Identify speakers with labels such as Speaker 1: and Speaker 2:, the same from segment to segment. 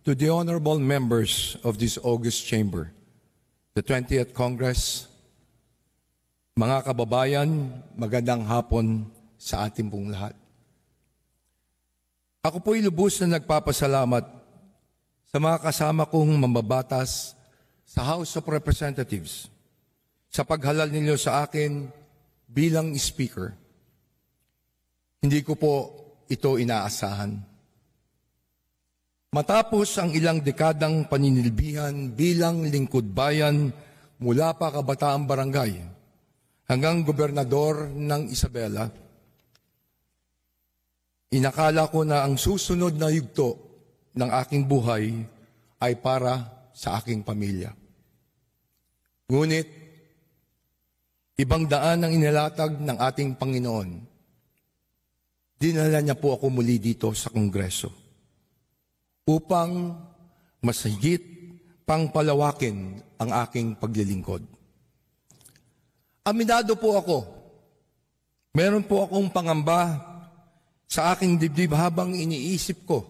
Speaker 1: To the honorable members of this august chamber, the 20th Congress, mga kababayan, magandang hapon sa ating pong lahat. Ako po'y lubos na nagpapasalamat sa mga kasama kong mambabatas sa House of Representatives sa paghalal ninyo sa akin bilang speaker. Hindi ko po ito inaasahan. Matapos ang ilang dekadang paninilbihan bilang lingkod bayan mula pa kabataang barangay hanggang gobernador ng Isabela, inakala ko na ang susunod na yugto ng aking buhay ay para sa aking pamilya. Ngunit, ibang daan ang inilatag ng ating Panginoon. Dinala niya po ako muli dito sa Kongreso upang mas higit pang palawakin ang aking paglilingkod. Aminado po ako, meron po akong pangamba sa aking dibdib habang iniisip ko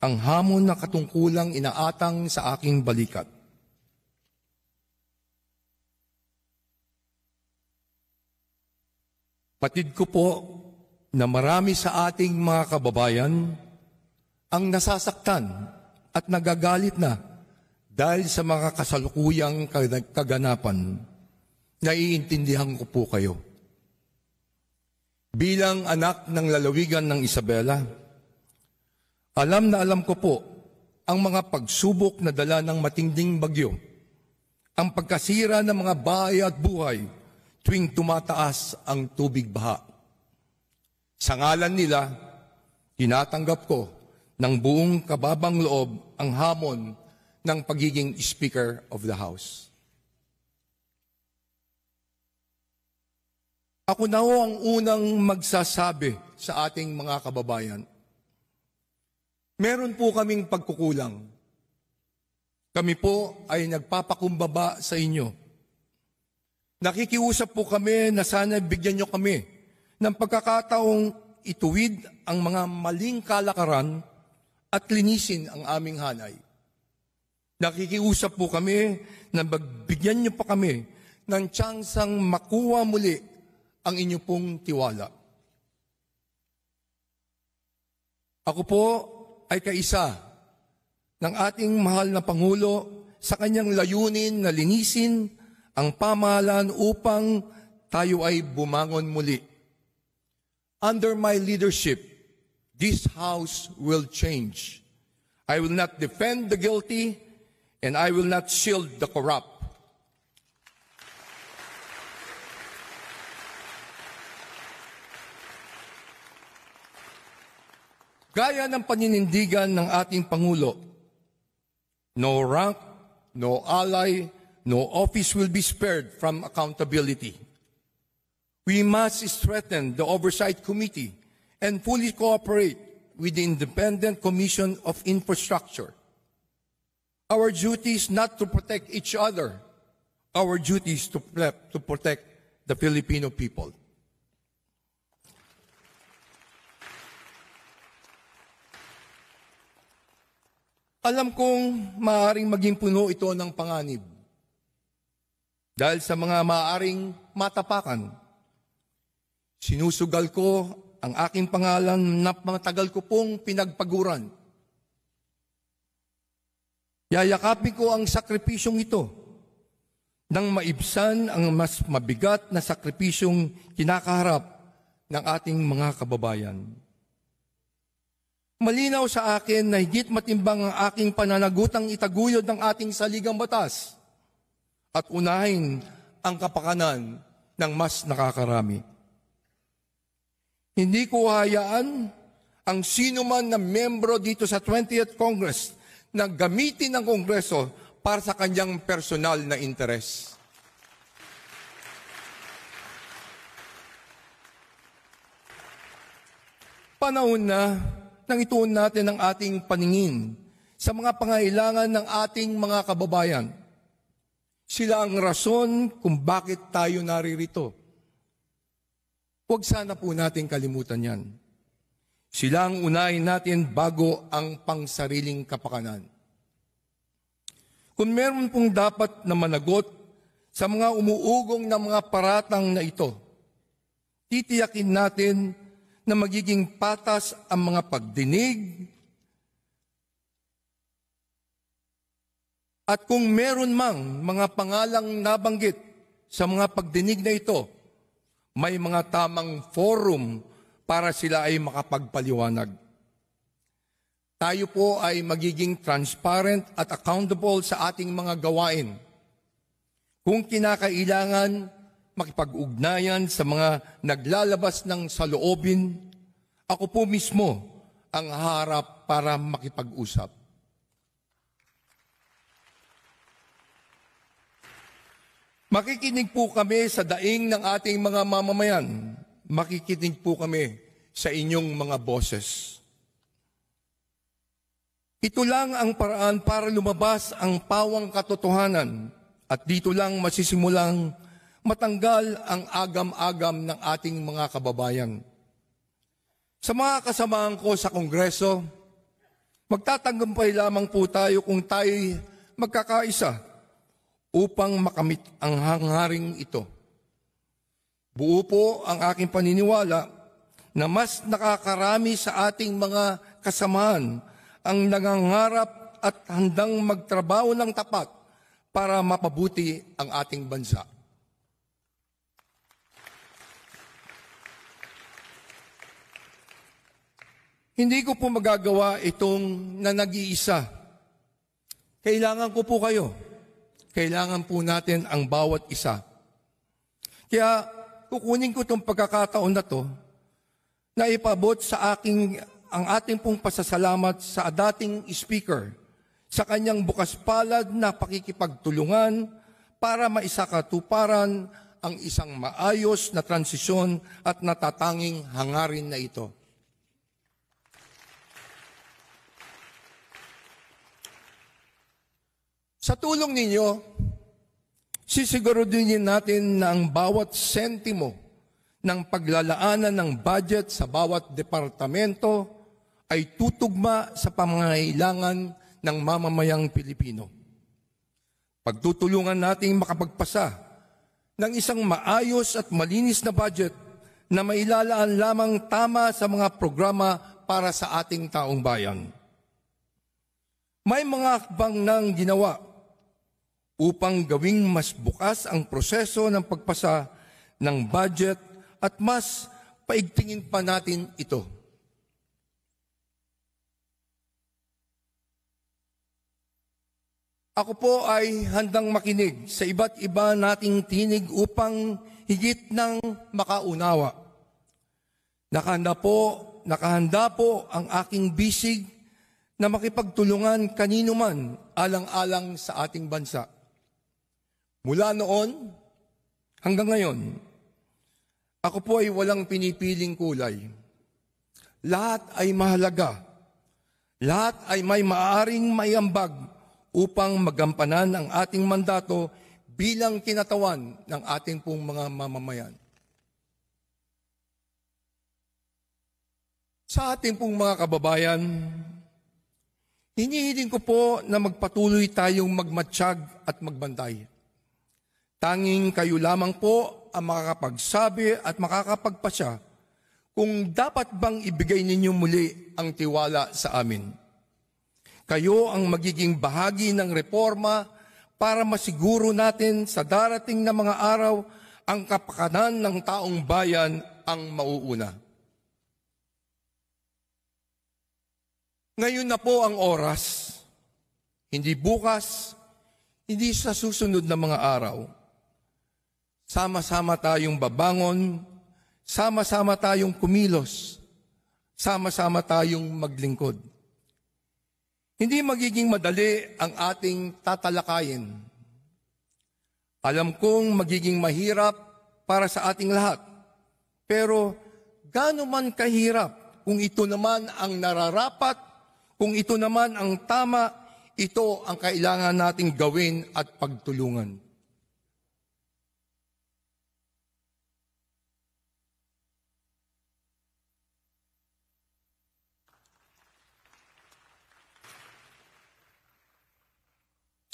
Speaker 1: ang hamon na katungkulang inaatang sa aking balikat. Patid ko po na marami sa ating mga kababayan ang nasasaktan at nagagalit na dahil sa mga kasalukuyang kaganapan. Naiintindihan ko po kayo. Bilang anak ng lalawigan ng Isabela, alam na alam ko po ang mga pagsubok na dala ng matinding bagyo, ang pagkasira ng mga bahay at buhay tuwing tumataas ang tubig baha. Sa ngalan nila, tinatanggap ko ng buong kababang loob ang hamon ng pagiging Speaker of the House. Ako na ho ang unang magsasabi sa ating mga kababayan. Meron po kaming pagkukulang. Kami po ay nagpapakumbaba sa inyo. Nakikiusap po kami na sana bigyan nyo kami ng pagkakataong ituwid ang mga maling kalakaran at linisin ang aming hanay. Nakikiusap po kami na magbigyan niyo pa kami ng tsansang makuha muli ang inyo pong tiwala. Ako po ay kaisa ng ating mahal na Pangulo sa kanyang layunin na linisin ang pamahalaan upang tayo ay bumangon muli. Under my leadership, this house will change. I will not defend the guilty, and I will not shield the corrupt. Gaya ng paninindigan ng ating Pangulo, no rank, no ally, no office will be spared from accountability. We must strengthen the Oversight Committee and fully cooperate with the Independent Commission of Infrastructure. Our duty is not to protect each other. Our duty is to protect the Filipino people. Alam kong maaaring maging puno ito ng panganib. Dahil sa mga maaaring matapakan, sinusugal ko ang aking pangalan na matagal ko pong pinagpaguran. Yayakapin ko ang sakripisyong ito nang maibsan ang mas mabigat na sakripisyong kinakaharap ng ating mga kababayan. Malinaw sa akin na higit matimbang ang aking pananagutang itaguyod ng ating saligang batas at unahin ang kapakanan ng mas nakakarami. Hindi ko hayaan ang sino man na membro dito sa 20th Congress na gamitin ng Kongreso para sa kanyang personal na interes. Panahon na nang ituon natin ang ating paningin sa mga pangailangan ng ating mga kababayan. Sila ang rason kung bakit tayo naririto. Huwag sana po natin kalimutan yan. Sila ang unahin natin bago ang pangsariling kapakanan. Kung meron pong dapat na managot sa mga umuugong na mga paratang na ito, titiyakin natin na magiging patas ang mga pagdinig at kung meron mang mga pangalang nabanggit sa mga pagdinig na ito, may mga tamang forum para sila ay makapagpaliwanag. Tayo po ay magiging transparent at accountable sa ating mga gawain. Kung kinakailangan makipag-ugnayan sa mga naglalabas ng saloobin, ako po mismo ang harap para makipag-usap. Makikinig po kami sa daing ng ating mga mamamayan. Makikinig po kami sa inyong mga boses. Ito lang ang paraan para lumabas ang pawang katotohanan at dito lang masisimulang matanggal ang agam-agam ng ating mga kababayan. Sa mga kasamahan ko sa Kongreso, magtatagumpay lamang po tayo kung tayo'y magkakaisa upang makamit ang hangaring ito. Buo po ang aking paniniwala na mas nakakarami sa ating mga kasamahan ang nangangarap at handang magtrabaho ng tapat para mapabuti ang ating bansa. Hindi ko po magagawa itong na nag-iisa. Kailangan ko po kayo. Kailangan po natin ang bawat isa. Kaya kukunin ko itong pagkakataon na to na ipabot sa ang ating pong pasasalamat sa dating speaker sa kanyang bukas palad na pakikipagtulungan para maisakatuparan ang isang maayos na transisyon at natatanging hangarin na ito. Sa tulong ninyo, sisiguraduhin natin na ang bawat sentimo ng paglalaanan ng budget sa bawat departamento ay tutugma sa pangangailangan ng mamamayang Pilipino. Pagtutulungan nating makapagpasa ng isang maayos at malinis na budget na mailalaan lamang tama sa mga programa para sa ating taong bayan. May mga hakbang nang ginawa upang gawing mas bukas ang proseso ng pagpasa ng budget at mas paigtingin pa natin ito. Ako po ay handang makinig sa iba't iba nating tinig upang higit ng makaunawa. Nakahanda po ang aking bisig na makipagtulungan kanino man alang-alang sa ating bansa. Mula noon hanggang ngayon, ako po ay walang pinipiling kulay. Lahat ay mahalaga. Lahat ay may maaaring maiambag upang magampanan ang ating mandato bilang kinatawan ng ating pong mga mamamayan. Sa ating pong mga kababayan, hinihiling ko po na magpatuloy tayong magmatsyag at magbantay. Tanging kayo lamang po ang makakapagsabi at makakapagpasya kung dapat bang ibigay ninyo muli ang tiwala sa amin. Kayo ang magiging bahagi ng reforma para masiguro natin sa darating na mga araw ang kapakanan ng taong bayan ang mauuna. Ngayon na po ang oras, hindi bukas, hindi sa susunod na mga araw. Sama-sama tayong babangon, sama-sama tayong kumilos, sama-sama tayong maglingkod. Hindi magiging madali ang ating tatalakayin. Alam kong magiging mahirap para sa ating lahat, pero gaano man kahirap kung ito naman ang nararapat, kung ito naman ang tama, ito ang kailangan nating gawin at pagtulungan.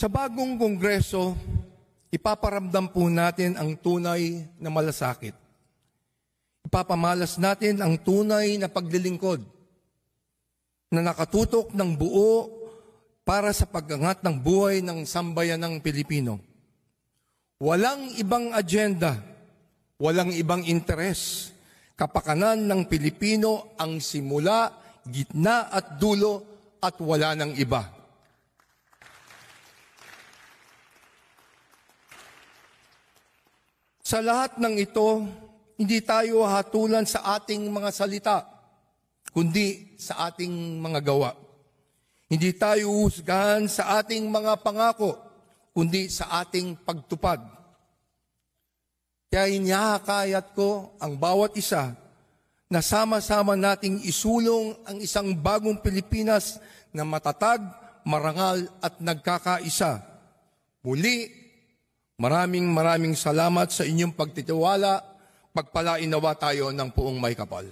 Speaker 1: Sa bagong Kongreso, ipaparamdam po natin ang tunay na malasakit. Ipapamalas natin ang tunay na paglilingkod na nakatutok ng buo para sa pag-angat ng buhay ng sambayanang Pilipino. Walang ibang agenda, walang ibang interes. Kapakanan ng Pilipino ang simula, gitna at dulo at wala ng iba. Sa lahat ng ito, hindi tayo hatulan sa ating mga salita, kundi sa ating mga gawa. Hindi tayo husgahan sa ating mga pangako, kundi sa ating pagtupad. Kaya inihakayat ko ang bawat isa na sama-sama nating isulong ang isang bagong Pilipinas na matatag, marangal at nagkakaisa. Muli, maraming salamat sa inyong pagtitiwala. Pagpalain nawa tayo ng puong may kapal.